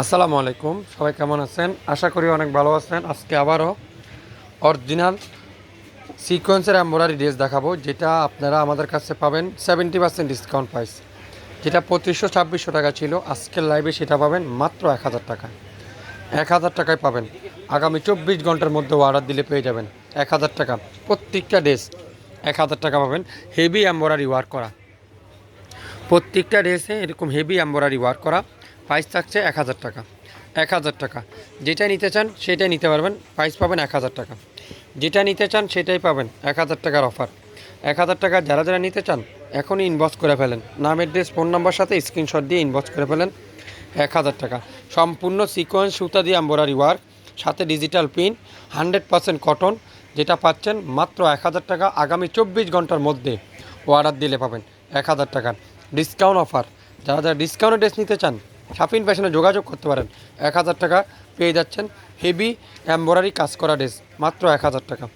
আসসালামু আলাইকুম, সবাই কেমন আছেন? আশা করি অনেক ভালো আছেন। আজকে আবারও অরিজিনাল সিকোয়েন্সের এমব্রয়ডারি ড্রেস দেখাবো, যেটা আপনারা আমাদের কাছে পাবেন 70% ডিসকাউন্ট প্রাইস। যেটা 2500-2600 টাকা ছিল, আজকের লাইভে সেটা পাবেন মাত্র 1000 টাকা। 1000 টাকায় পাবেন। আগামী 24 ঘন্টার মধ্যে অর্ডার দিলে পেয়ে যাবেন 1000 টাকা। প্রত্যেকটা ড্রেস 1000 টাকা পাবেন। হেভি এমব্রয়ডারি ওয়ার্ক করা, প্রত্যেকটা ড্রেসে এরকম হেভি এমব্রয়ডারি ওয়ার্ক করা। প্রাইস থাকছে 1000 টাকা। 1000 টাকা, যেটা নিতে চান সেটাই নিতে পারবেন। প্রাইস পাবেন 1000 টাকা। যেটা নিতে চান সেটাই পাবেন 1000 টাকার অফার। 1000 টাকা যারা যারা নিতে চান এখনই ইনবক্স করে ফেলেন। নাম, অ্যাড্রেস, ফোন নাম্বার সাথে স্ক্রিনশট দিয়ে ইনবক্স করে ফেলেন। 1000 টাকা সম্পূর্ণ সিকোয়েন্স সুতা দিয়ে এমব্রয়ডারি ওয়ার্ক, সাথে ডিজিটাল পিন, 100% কটন, যেটা পাচ্ছেন মাত্র 1000 টাকা। আগামী 24 ঘন্টার মধ্যে অর্ডার দিলে পাবেন 1000 টাকা ডিসকাউন্ট অফার। যারা যারা ডিসকাউন্টে ড্রেস নিতে চান শাপিন ফ্যাশনে যোগাযোগ করতে পারেন। 1000 টাকা পেয়ে যাচ্ছেন হেভি এমব্রয়ডারি কাজ করা ড্রেস মাত্র 1000 টাকা।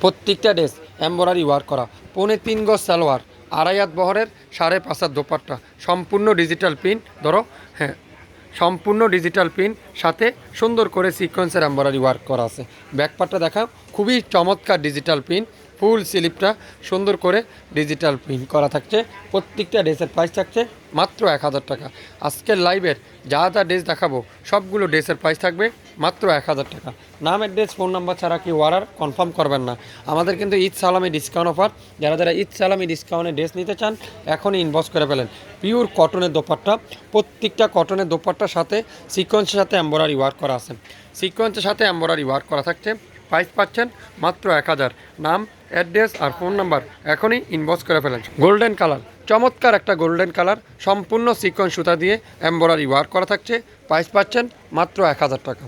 প্রত্যেকটা ড্রেস এমব্রয়ডারি ওয়ার্ক করা, 3.5 গজ সালোয়ার, 2.5 হাত বহরের, 5.5 হাত দোপাট্টা, সম্পূর্ণ ডিজিটাল পিন। ধরো, হ্যাঁ, সম্পূর্ণ ডিজিটাল পিন, সাথে সুন্দর করে সিকোয়েন্সের এমব্রয়ডারি ওয়ার্ক করা আছে। ব্যাকপার্টটা দেখাও, খুবই চমৎকার ডিজিটাল পিন। ফুল স্লিপটা সুন্দর করে ডিজিটাল প্রিন্ট করা থাকছে। প্রত্যেকটা ড্রেসের প্রাইস থাকছে মাত্র 1000 টাকা। আজকের লাইভের যা যা ড্রেস দেখাবো সবগুলো ড্রেসের প্রাইস থাকবে মাত্র 1000 টাকা। নাম, অ্যাড্রেস, ফোন নাম্বার ছাড়া কি অর্ডার কনফার্ম করবেন না। আমাদের কিন্তু ঈদ সালামি ডিসকাউন্ট অফার। যারা যারা ঈদ সালামি ডিসকাউন্টে ড্রেস নিতে চান এখনই ইনবক্স করে ফেলেন। পিওর কটনের দোপাট্টা, প্রত্যেকটা কটনের দোপাট্টার সাথে সিকোয়েন্সের সাথে এমব্রয়ডারি ওয়ার্ক করা আছে। সিকোয়েন্সের সাথে এমব্রয়ডারি ওয়ার্ক করা থাকছে। প্রাইস পাচ্ছেন মাত্র 1000। নাম, অ্যাড্রেস আর ফোন নাম্বার এখনই ইনবক্স করে ফেলেন। গোল্ডেন কালার, চমৎকার একটা গোল্ডেন কালার, সম্পূর্ণ সিকোয়েন্স সুতা দিয়ে এমব্রয়ডারি ওয়ার্ক করা থাকছে। প্রাইস পাচ্ছেন মাত্র 1000 টাকা।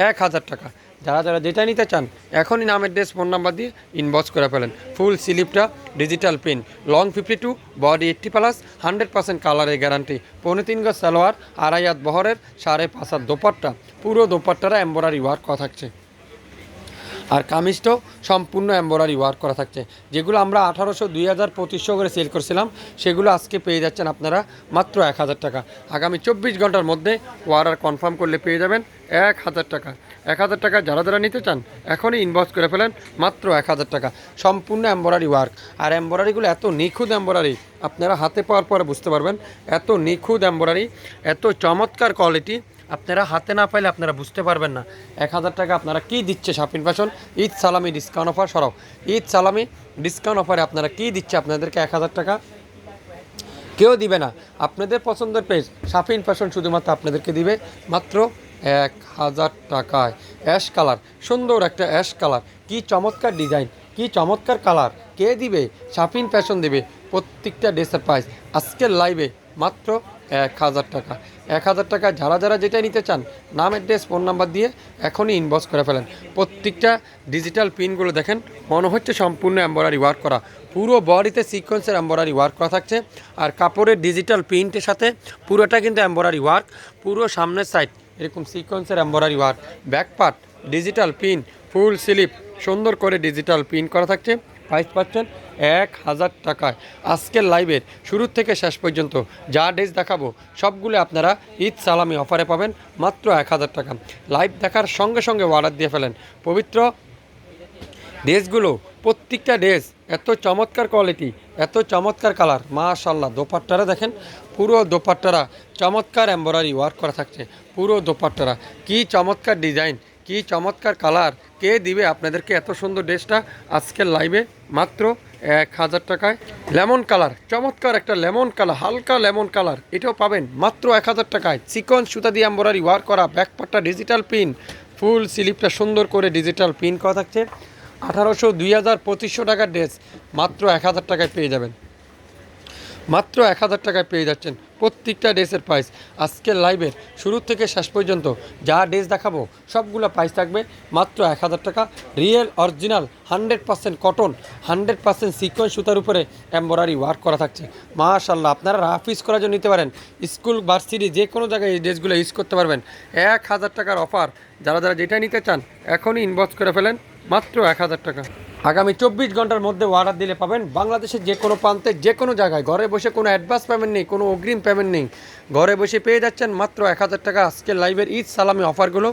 1000 টাকা। যারা যারা যেটা নিতে চান এখনই নাম, অ্যাড্রেস, ফোন নাম্বার দিয়ে ইনবক্স করে ফেলেন। ফুল স্লিপটা ডিজিটাল পিন, লং 52, বডি 80+, 100% কালারের গ্যারান্টি, 3.5 গজ সালোয়ার, 2.5 হাত বহরের, 5.5 হাত দোপাট্টা, পুরো দোপাট্টারা এমব্রয়ডারি ওয়ার্ক করা থাকছে। আর কামিজটাও সম্পূর্ণ এমব্রয়ডারি ওয়ার্ক করা থাকছে। যেগুলো আমরা 1800, 2000, 2500 করে সেল করছিলাম, সেগুলো আজকে পেয়ে যাচ্ছেন আপনারা মাত্র 1000 টাকা। আগামী 24 ঘন্টার মধ্যে অর্ডার কনফার্ম করলে পেয়ে যাবেন 1000 টাকা। 1000 টাকা যারা যারা নিতে চান এখনই ইনবক্স করে ফেলেন মাত্র 1000 টাকা। সম্পূর্ণ এমব্রয়ডারি ওয়ার্ক। আর এমব্রয়ডারিগুলো এত নিখুঁত এমব্রয়ডারি, আপনারা হাতে পাওয়ার পরে বুঝতে পারবেন এত নিখুঁত এমব্রয়ডারি, এত চমৎকার কোয়ালিটি। আপনারা হাতে না পাইলে আপনারা বুঝতে পারবেন না 1000 টাকা আপনারা কী দিচ্ছে শাপিন ফ্যাশন। ঈদ সালামি ডিসকাউন্ট অফার সরাও, ঈদ সালামি ডিসকাউন্ট অফারে আপনারা কী দিচ্ছে আপনাদেরকে 1000 টাকা কেউ দিবে না। আপনাদের পছন্দের পেজ শাপিন ফ্যাশন শুধুমাত্র আপনাদেরকে দিবে মাত্র 1000 টাকায়। অ্যাশ কালার, সুন্দর একটা অ্যাশ কালার, কি চমৎকার ডিজাইন, কি চমৎকার কালার, কে দিবে? শাপিন ফ্যাশন দেবে। প্রত্যেকটা ড্রেসের প্রাইস আজকের লাইভে মাত্র 1000 টাকা। 1000 টাকা যারা যারা যেটা নিতে চান নাম, অ্যাড্রেস, ফোন নাম্বার দিয়ে এখনই ইনবক্স করে ফেলেন। প্রত্যেকটা ডিজিটাল পিনগুলো দেখেন, মনে হচ্ছে সম্পূর্ণ এমব্রয়ডারি ওয়ার্ক করা, পুরো বডিতে সিকোয়েন্সের এমব্রয়ডারি ওয়ার্ক করা থাকছে। আর কাপড়ের ডিজিটাল প্রিন্টের সাথে পুরোটা কিন্তু এমব্রয়ডারি ওয়ার্ক। পুরো সামনের সাইড এরকম সিকোয়েন্সের embroidery work, back part digital pin, ফুল স্লিপ সুন্দর করে ডিজিটাল পিন করা থাকছে। প্রাইস পাচ্ছেন 1000 টাকায়। আজকের লাইভের শুরু থেকে শেষ পর্যন্ত যা ড্রেস দেখাবো সবগুলো আপনারা ঈদ সালামি অফারে পাবেন মাত্র 1000 টাকা। লাইভ দেখার সঙ্গে সঙ্গে অর্ডার দিয়ে ফেলেন। পবিত্র ড্রেসগুলো, প্রত্যেকটা ড্রেস এত চমৎকার কোয়ালিটি, এত চমৎকার কালার, মাশাআল্লাহ। দোপাট্টারা দেখেন, পুরো দোপাট্টারা চমৎকার এমব্রয়ডারি ওয়ার্ক করা থাকছে। পুরো দোপাট্টারা কি চমৎকার ডিজাইন, কি চমৎকার কালার, কে দিবে আপনাদেরকে এত সুন্দর ড্রেসটা আজকের লাইভে মাত্র 1000 টাকায়। লেমন কালার, চমৎকার একটা লেমন কালার, হালকা লেমন কালার, এটাও পাবেন মাত্র 1000 টাকায়। চিকন সুতা দিয়ে এমব্রয়ডারি ওয়ার্ক করা, ব্যাকপার্টটা ডিজিটাল পিন, ফুল স্লিপটা সুন্দর করে ডিজিটাল পিন করা থাকছে। 1800, 2000, 2500 টাকার ড্রেস মাত্র 1000 টাকায় পেয়ে যাবেন। মাত্র 1000 টাকায় পেয়ে যাচ্ছেন প্রত্যেকটা ড্রেসের প্রাইস। আজকের লাইভের শুরু থেকে শেষ পর্যন্ত যা ড্রেস দেখাবো সবগুলো প্রাইস থাকবে মাত্র 1000 টাকা। রিয়েল অরিজিনাল 100% কটন, 100% সিকোয়েন্স সুতার উপরে এমব্রয়ডারি ওয়ার্ক করা থাকছে। মাশাআল্লাহ, আপনারা রাফ ইউজ করার জন্য নিতে পারেন। স্কুল, ভার্সিটি যে কোনো জায়গায় এই ড্রেসগুলো ইউজ করতে পারবেন। 1000 টাকার অফার। যারা যারা যেটা নিতে চান এখনই ইনবক্স করে ফেলেন। মাত্র 1000 টাকা। আগামী 24 ঘন্টার মধ্যে অর্ডার দিলে পাবেন বাংলাদেশের যে কোনো প্রান্তে যে কোনো জায়গায়, ঘরে বসে কোনো অ্যাডভান্স পেমেন্ট নেই, কোনো অগ্রিম পেমেন্ট নেই, ঘরে বসে পেয়ে যাচ্ছেন মাত্র 1000 টাকা। আজকের লাইভের ঈদ সালামি অফারগুলো,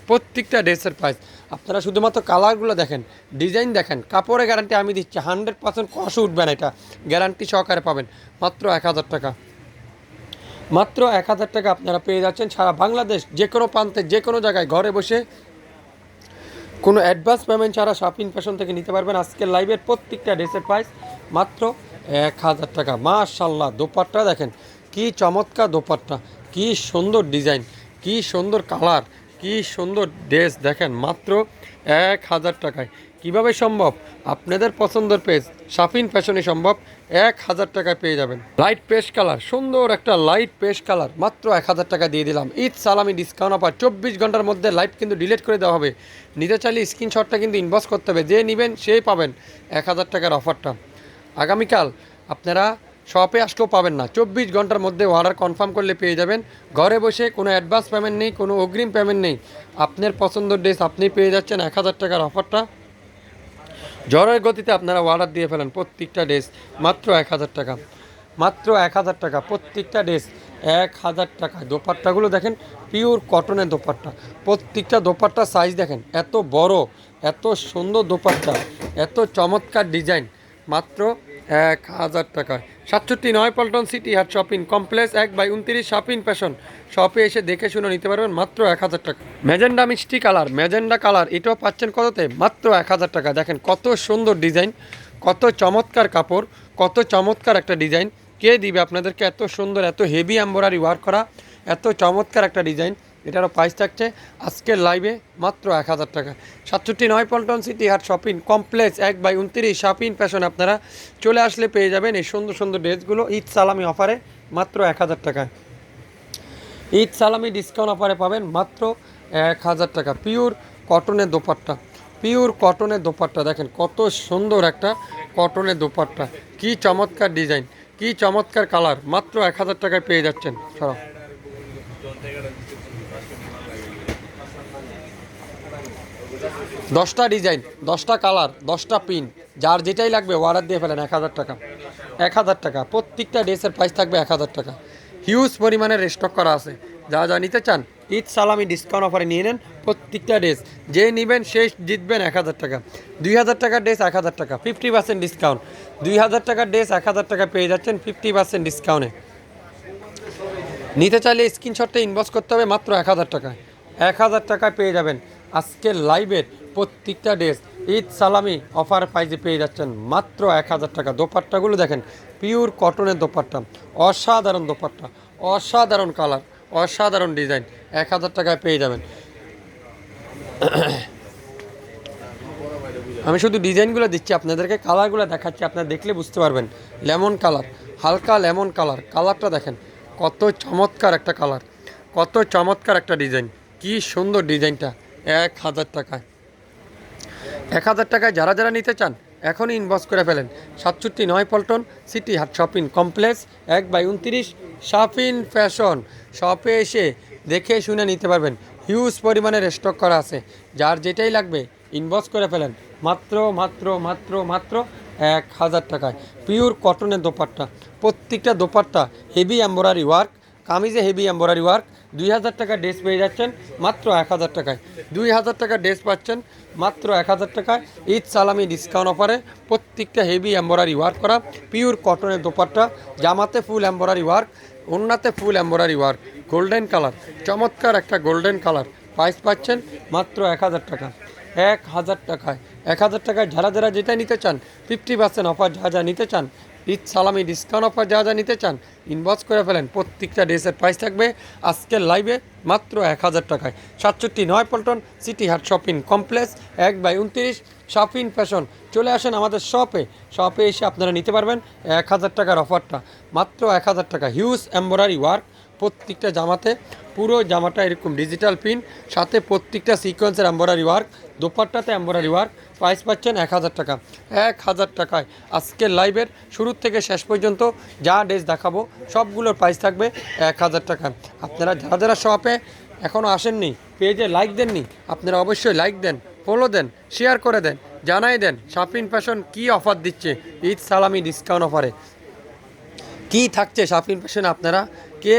প্রত্যেকটা ড্রেসের প্রাইস। আপনারা শুধুমাত্র কালারগুলো দেখেন, ডিজাইন দেখেন, কাপড়ের গ্যারান্টি আমি দিচ্ছি, 100% কষে উঠবে না, এটা গ্যারান্টি সহকারে পাবেন মাত্র 1000 টাকা। মাত্র 1000 টাকা আপনারা পেয়ে যাচ্ছেন সারা বাংলাদেশ যে কোনো প্রান্তে যে কোনো জায়গায় ঘরে বসে কোনো অ্যাডভান্স পেমেন্ট ছাড়া শপিং ফ্যাশন থেকে নিতে পারবেন। আজকের লাইভের প্রত্যেকটা ড্রেসের প্রাইস মাত্র 1000 টাকা। মাশাআল্লাহ, দোপাট্টা দেখেন কি চমৎকার দোপাট্টা, কি সুন্দর ডিজাইন, কি সুন্দর কালার, কি সুন্দর ড্রেস দেখেন মাত্র 1000 টাকায়। কিভাবে সম্ভব? আপনাদের পছন্দের পেজ শপিং ফ্যাশনে সম্ভব। 1000 টাকায় পেয়ে যাবেন লাইট পেস্ট কালার, সুন্দর একটা লাইট পেস্ট কালার, মাত্র 1000 টাকা দিয়ে দিলাম। ঈদ সালামি ডিসকাউন্ট অফার। 24 ঘন্টার মধ্যে লাইভ কিন্তু ডিলিট করে দেওয়া হবে। নিতে চাইলে স্ক্রিনশটটা কিন্তু ইনবক্স করতে হবে, যে নেবেন সেই পাবেন 1000 টাকার অফারটা। আগামীকাল আপনারা শপে আসলেও পাবেন না, 24 ঘন্টার মধ্যে অর্ডার কনফার্ম করলে পেয়ে যাবেন। ঘরে বসে কোনো অ্যাডভান্স পেমেন্ট নেই, কোনো অগ্রিম পেমেন্ট নেই, আপনার পছন্দের ড্রেস আপনি পেয়ে যাচ্ছেন 1000 টাকার অফারটা। ঝড়ের গতিতে আপনারা অর্ডার দিয়ে ফেলেন প্রত্যেকটা ড্রেস মাত্র 1000 টাকা। মাত্র 1000 টাকা প্রত্যেকটা ড্রেস, 1000 টাকা। দোপাট্টাগুলো দেখেন পিওর কটনের দোপাট্টা, প্রত্যেকটা দোপাট্টা সাইজ দেখেন এত বড়, এত সুন্দর দোপাট্টা, এত চমৎকার ডিজাইন, মাত্র 1000 টাকায়। 67 পল্টন সিটি হাট শপিং কমপ্লেক্স 1/29 শপিং ফ্যাশন। শপে এসে দেখে শুনে নিতে পারবেন মাত্র 1000 টাকা। ম্যাজেন্ডা মিষ্টি কালার, ম্যাজেন্ডা কালার, এটাও পাচ্ছেন কততে? মাত্র 1000 টাকা। দেখেন কত সুন্দর ডিজাইন, কত চমৎকার কাপড়, কত চমৎকার একটা ডিজাইন। কে দিবে আপনাদেরকে এত সুন্দর, এত হেভি এমব্রয়ডারি ওয়ার্ক করা, এত চমৎকার একটা ডিজাইন? এটারও প্রাইস থাকছে আজকের লাইভে মাত্র 1000 টাকা। 67 পল্টন সিটি হাট শপিং কমপ্লেক্স 1/29 শপিং ফ্যাশন। আপনারা চলে আসলে পেয়ে যাবেন এই সুন্দর সুন্দর ড্রেসগুলো ঈদ সালামি অফারে মাত্র 1000 টাকায়। ঈদ সালামি ডিসকাউন্ট অফারে পাবেন মাত্র 1000 টাকা। পিওর কটনের দোপাট্টা, পিওর কটনের দোপাট্টা দেখেন কত সুন্দর একটা কটনের দোপাট্টা, কি চমৎকার ডিজাইন, কি চমৎকার কালার, মাত্র 1000 টাকায় পেয়ে যাচ্ছেন। সরাও 10টা ডিজাইন, 10টা কালার, 10টা পিন, যার যেটাই লাগবে অর্ডার দিয়ে ফেলেন 1000 টাকা। 1000 টাকা প্রত্যেকটা ড্রেসের প্রাইস থাকবে 1000 টাকা। হিউজ পরিমাণের স্টক করা আছে, যা যা নিতে চান ঈদ সালামি ডিসকাউন্ট অফারে নিয়ে নেন প্রত্যেকটা ড্রেস। যে নেবেন সে জিতবেন 1000 টাকা। 2000 টাকার ড্রেস 1000 টাকা, 50% ডিসকাউন্ট। 2000 টাকার ড্রেস 1000 টাকা পেয়ে যাচ্ছেন 50% ডিসকাউন্টে। নিতে চাইলে স্ক্রিনশটটা ইনবক্স করতে হবে মাত্র 1000 টাকায়। 1000 টাকায় পেয়ে যাবেন আজকের লাইভের প্রত্যেকটা ড্রেস ঈদ সালামি অফার প্রাইজে পেয়ে যাচ্ছেন মাত্র 1000 টাকা। দোপাট্টাগুলো দেখেন পিওর কটনের দোপাট্টা, অসাধারণ দোপাট্টা, অসাধারণ কালার, অসাধারণ ডিজাইন, 1000 টাকায় পেয়ে যাবেন। আমি শুধু ডিজাইনগুলো দিচ্ছি আপনাদেরকে, কালারগুলো দেখাচ্ছি, আপনারা দেখলে বুঝতে পারবেন। লেমন কালার, হালকা লেমন কালার, কালারটা দেখেন কত চমৎকার একটা কালার, কত চমৎকার একটা ডিজাইন, কি সুন্দর ডিজাইনটা। 1000 টাকায়, 1000 টাকায় যারা যারা নিতে চান এখনই ইনবক্স করে ফেলেন। 67 পল্টন সিটি হাট শপিং কমপ্লেক্স 1/29 শপিং ফ্যাশন। শপে এসে দেখে শুনে নিতে পারবেন, হিউজ পরিমাণের স্টক করা আছে, যার যেটাই লাগবে ইনবক্স করে ফেলেন মাত্র মাত্র মাত্র মাত্র 1000 টাকায়। পিওর কটনের দোপাট্টা, প্রত্যেকটা দোপাট্টা হেভি এমব্রয়ডারি ওয়ার্ক, কামিজে হেভি এমব্রয়ডারি ওয়ার্ক। 2000 টাকার ড্রেস পেয়ে যাচ্ছেন মাত্র 1000 টাকায়। 2000 টাকার ড্রেস পাচ্ছেন মাত্র 1000 টাকায় ঈদ সালামি ডিসকাউন্ট অফারে। প্রত্যেকটা হেভি এমব্রয়ডারি ওয়ার্ক করা পিওর কটনের দোপাট্টা, জামাতে ফুল এমব্রয়ডারি ওয়ার্ক, ওড়নাতে full embroidery work, golden colour, চমৎকার একটা গোল্ডেন কালার। প্রাইস পাচ্ছেন মাত্র 1000 টাকা। 1000 টাকায়, 1000 টাকায় যারা যারা যেটা নিতে চান 50% অফার যা যা নিতে চান, ঈদ সালামি ডিসকাউন্ট অফার যা যা নিতে চান ইনবক্স করে ফেলেন। প্রত্যেকটা ড্রেসের প্রাইস থাকবে আজকের লাইভে মাত্র 1000 টাকায়। 67 পল্টন সিটি হাট শপিং কমপ্লেক্স 1/29 শপিং ফ্যাশন। চলে আসেন আমাদের শপে, শপে এসে আপনারা নিতে পারবেন 1000 টাকার অফারটা মাত্র 1000 টাকা। হিউজ এমব্রয়ডারি ওয়ার্ক প্রত্যেকটা জামাতে, পুরো জামাটা এরকম ডিজিটাল প্রিন্ট, সাথে প্রত্যেকটা সিকোয়েন্সের এমব্রয়ডারি ওয়ার্ক, দোপাট্টাতে এমব্রয়ডারি ওয়ার্ক। প্রাইস পাচ্ছেন 1000 টাকা। 1000 টাকায় আজকের লাইভের শুরু থেকে শেষ পর্যন্ত যা ড্রেস দেখাবো সবগুলোর প্রাইস থাকবে 1000 টাকা। আপনারা যারা যারা শপে এখনও আসেননি, পেজে লাইক দেননি, আপনারা অবশ্যই লাইক দেন, ফলো দেন, শেয়ার করে দেন, জানাই দেন শাফিন ফ্যাশন কী অফার দিচ্ছে ঈদ সালামি ডিসকাউন্ট অফারে। কি থাকছে শাফিন ফ্যাশনে আপনারা কে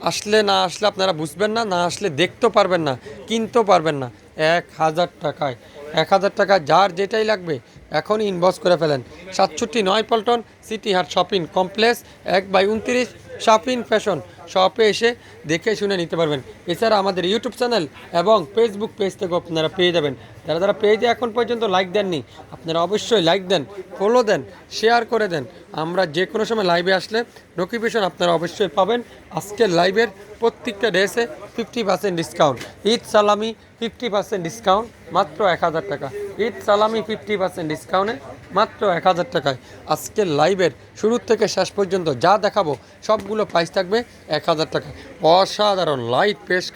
আসলে না আসলে আপনারা বুঝবেন না, না আসলে দেখতেও পারবেন না, কিনতেও পারবেন না। 1000 টাকায়, 1000 টাকা যার যেটাই লাগবে এখনই ইনবক্স করে ফেলেন। 67 পল্টন সিটি হাট শপিং কমপ্লেক্স 1/29 শাফিন ফ্যাশন শপে এসে দেখে শুনে নিতে পারবেন। এছাড়া আমাদের ইউটিউব চ্যানেল এবং ফেসবুক পেজ থেকেও আপনারা পেয়ে যাবেন। যারা যারা পেজে এখন পর্যন্ত লাইক দেননি আপনারা অবশ্যই লাইক দেন, ফলো দেন, শেয়ার করে দেন। আমরা যে কোনো সময় লাইভে আসলে নোটিফিকেশন আপনারা অবশ্যই পাবেন। আজকের লাইভের প্রত্যেকটা ড্রেসে 50% ডিসকাউন্ট। ঈদ সালামি 50% ডিসকাউন্ট মাত্র 1000 টাকা। ঈদ সালামি 50% ডিসকাউন্টে মাত্র 1000 টাকায়। আজকের লাইভের শুরু থেকে শেষ পর্যন্ত যা দেখাবো সবগুলো প্রাইস থাকবে 1000 টাকা। অসাধারণ লাইট পেস্ট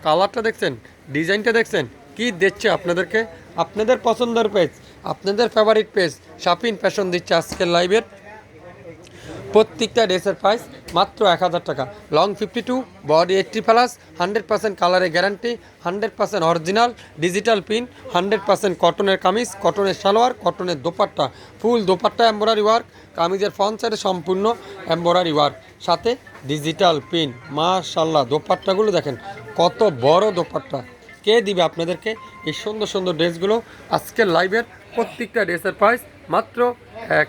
কালারটা দেখছেন, ডিজাইনটা দেখছেন, কি দিচ্ছে আপনাদেরকে আপনাদের পছন্দের পেজ, আপনাদের ফেভারিট পেজ শাফিন ফ্যাশন দিচ্ছে আজকের লাইভের প্রত্যেকটা ড্রেসের প্রাইস মাত্র 1000 টাকা। লং 52, বডি 80+, 100% কালারের গ্যারান্টি, 100% অরিজিনাল ডিজিটাল প্রিন্ট, 100% কটনের কামিজ, কটনের সালোয়ার, কটনের দোপাট্টা, ফুল দোপাট্টা এমব্রয়ডারি ওয়ার্ক, কামিজের ফ্রন্ট সাইডে সম্পূর্ণ এমব্রয়ডারি ওয়ার্ক, সাথে ডিজিটাল প্রিন্ট। মাশাআল্লাহ দোপাট্টাগুলো দেখেন কত বড় দোপাট্টা। কে দিবে আপনাদেরকে এই সুন্দর সুন্দর ড্রেসগুলো? আজকের লাইভের প্রত্যেকটা ড্রেসের প্রাইস মাত্র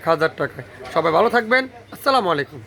1000 টাকায়। সবাই ভালো থাকবেন, আসসালামু আলাইকুম।